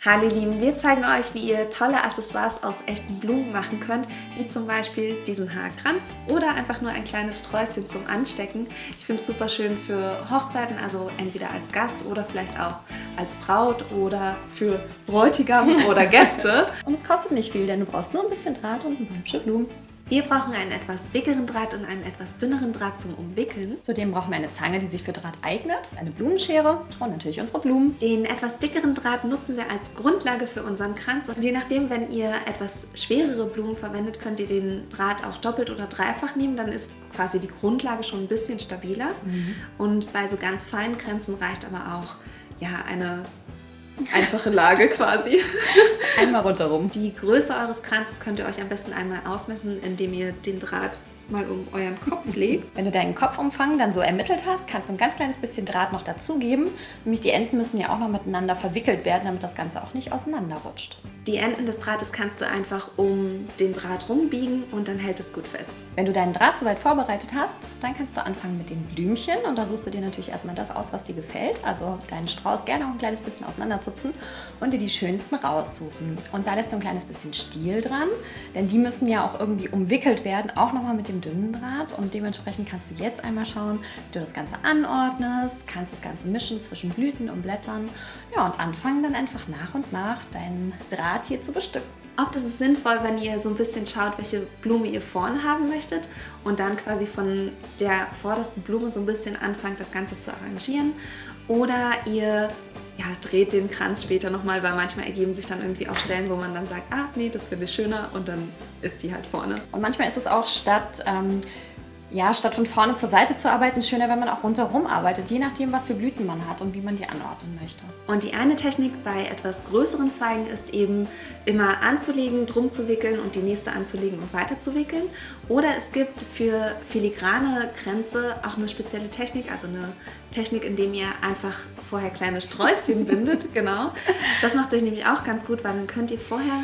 Hallo ihr Lieben, wir zeigen euch, wie ihr tolle Accessoires aus echten Blumen machen könnt, wie zum Beispiel diesen Haarkranz oder einfach nur ein kleines Sträußchen zum Anstecken. Ich finde es super schön für Hochzeiten, also entweder als Gast oder vielleicht auch als Braut oder für Bräutigam oder Gäste. Und es kostet nicht viel, denn du brauchst nur ein bisschen Draht und ein paar hübsche Blumen. Wir brauchen einen etwas dickeren Draht und einen etwas dünneren Draht zum Umwickeln. Zudem brauchen wir eine Zange, die sich für Draht eignet, eine Blumenschere und natürlich unsere Blumen. Den etwas dickeren Draht nutzen wir als Grundlage für unseren Kranz. Und je nachdem, wenn ihr etwas schwerere Blumen verwendet, könnt ihr den Draht auch doppelt oder dreifach nehmen. Dann ist quasi die Grundlage schon ein bisschen stabiler. Und bei so ganz feinen Kränzen reicht aber auch eine einfache Lage quasi. Einmal rundherum. Die Größe eures Kranzes könnt ihr euch am besten einmal ausmessen, indem ihr den Draht mal um euren Kopf legt. Wenn du deinen Kopfumfang dann so ermittelt hast, kannst du ein ganz kleines bisschen Draht noch dazugeben. Nämlich die Enden müssen ja auch noch miteinander verwickelt werden, damit das Ganze auch nicht auseinanderrutscht. Die Enden des Drahtes kannst du einfach um den Draht rumbiegen und dann hält es gut fest. Wenn du deinen Draht soweit vorbereitet hast, dann kannst du anfangen mit den Blümchen und da suchst du dir natürlich erstmal das aus, was dir gefällt. Also deinen Strauß gerne auch ein kleines bisschen auseinanderzupfen und dir die schönsten raussuchen. Und da lässt du ein kleines bisschen Stiel dran, denn die müssen ja auch irgendwie umwickelt werden, auch nochmal mit dem dünnen Draht. Und dementsprechend kannst du jetzt einmal schauen, wie du das Ganze anordnest, kannst das Ganze mischen zwischen Blüten und Blättern. Ja, und anfangen dann einfach nach und nach deinen Draht hier zu bestücken. Oft ist es sinnvoll, wenn ihr so ein bisschen schaut, welche Blume ihr vorne haben möchtet und dann quasi von der vordersten Blume so ein bisschen anfangt, das Ganze zu arrangieren. Oder ihr dreht den Kranz später nochmal, weil manchmal ergeben sich dann irgendwie auch Stellen, wo man dann sagt, nee, das finde ich schöner und dann ist die halt vorne. Und manchmal ist es auch statt von vorne zur Seite zu arbeiten, schöner, wenn man auch rundherum arbeitet, je nachdem, was für Blüten man hat und wie man die anordnen möchte. Und die eine Technik bei etwas größeren Zweigen ist eben immer anzulegen, drum zu wickeln und die nächste anzulegen und weiter zu wickeln. Oder es gibt für filigrane Kränze auch eine spezielle Technik, also eine Technik, in dem ihr einfach vorher kleine Sträußchen bindet. Genau. Das macht sich nämlich auch ganz gut, weil dann könnt ihr vorher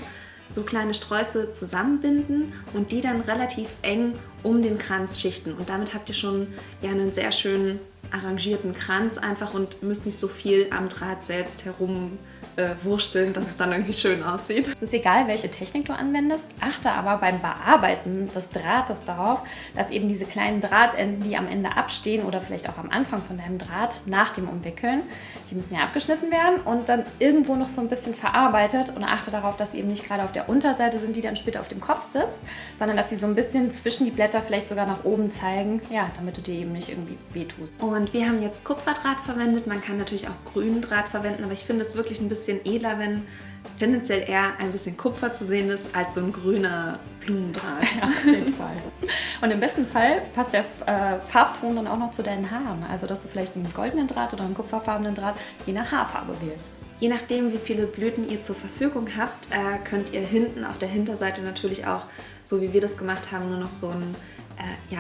so kleine Sträuße zusammenbinden und die dann relativ eng um den Kranz schichten. Und damit habt ihr schon einen sehr schönen arrangierten Kranz einfach und müsst nicht so viel am Draht selbst herumwursteln, dass es dann irgendwie schön aussieht. Es ist egal, welche Technik du anwendest, achte aber beim Bearbeiten des Drahtes darauf, dass eben diese kleinen Drahtenden, die am Ende abstehen oder vielleicht auch am Anfang von deinem Draht nach dem Umwickeln, die müssen ja abgeschnitten werden und dann irgendwo noch so ein bisschen verarbeitet und achte darauf, dass sie eben nicht gerade auf der Unterseite sind, die dann später auf dem Kopf sitzt, sondern dass sie so ein bisschen zwischen die Blätter vielleicht sogar nach oben zeigen, damit du dir eben nicht irgendwie wehtust. Und wir haben jetzt Kupferdraht verwendet, man kann natürlich auch grünen Draht verwenden, aber ich finde es wirklich ein bisschen edler, wenn tendenziell eher ein bisschen Kupfer zu sehen ist, als so ein grüner Blumendraht. Ja, auf jeden Fall. Und im besten Fall passt der Farbton dann auch noch zu deinen Haaren, also dass du vielleicht einen goldenen Draht oder einen kupferfarbenen Draht je nach Haarfarbe wählst. Je nachdem, wie viele Blüten ihr zur Verfügung habt, könnt ihr hinten auf der Hinterseite natürlich auch, so wie wir das gemacht haben, nur noch so einen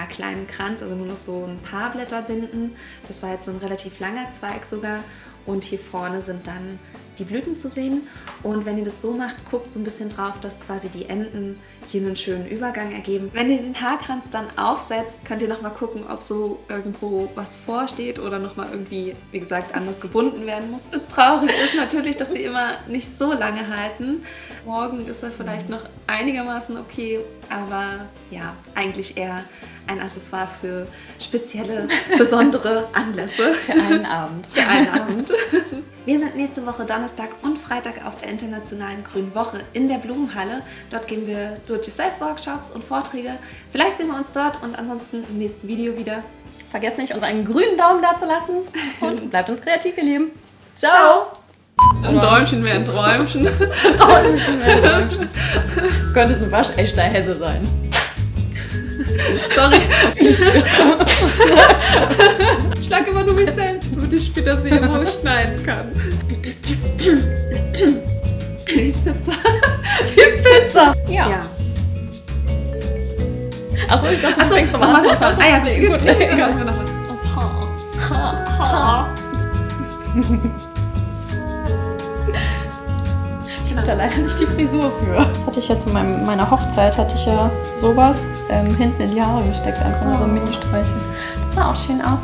kleinen Kranz, also nur noch so ein paar Blätter binden. Das war jetzt so ein relativ langer Zweig sogar und hier vorne sind dann die Blüten zu sehen. Und wenn ihr das so macht, guckt so ein bisschen drauf, dass quasi die Enden hier einen schönen Übergang ergeben. Wenn ihr den Haarkranz dann aufsetzt, könnt ihr nochmal gucken, ob so irgendwo was vorsteht oder nochmal irgendwie, wie gesagt, anders gebunden werden muss. Das Traurige ist natürlich, dass sie immer nicht so lange halten. Morgen ist er vielleicht noch einigermaßen okay, aber eigentlich eher ein Accessoire für spezielle, besondere Anlässe. Für einen Abend. Für einen Abend. Wir sind nächste Woche Donnerstag und Freitag auf der Internationalen Grünen Woche in der Blumenhalle. Dort geben wir Do-it-yourself-Workshops und Vorträge. Vielleicht sehen wir uns dort und ansonsten im nächsten Video wieder. Vergesst nicht, uns einen grünen Daumen da zu lassen und bleibt uns kreativ, ihr Lieben. Ciao! Ein Träumchen wäre ein Träumchen. Ein Träumchen wäre ein Träumchen. Du könntest ein waschechter Hesse sein. Sorry. Ich schlag immer nur mich selbst, damit ich später sehe, wo ich schneiden kann. Die Pizza. Die Pizza. Ja. Achso, ich dachte, du fängst nochmal an. Ja, nee, gut. Egal. Ich habe da leider nicht die Frisur für. Das hatte ich ja zu meiner Hochzeit, hatte ich ja sowas hinten in die Haare gesteckt, einfach nur so ein Mini-Sträußchen. Das sah auch schön aus.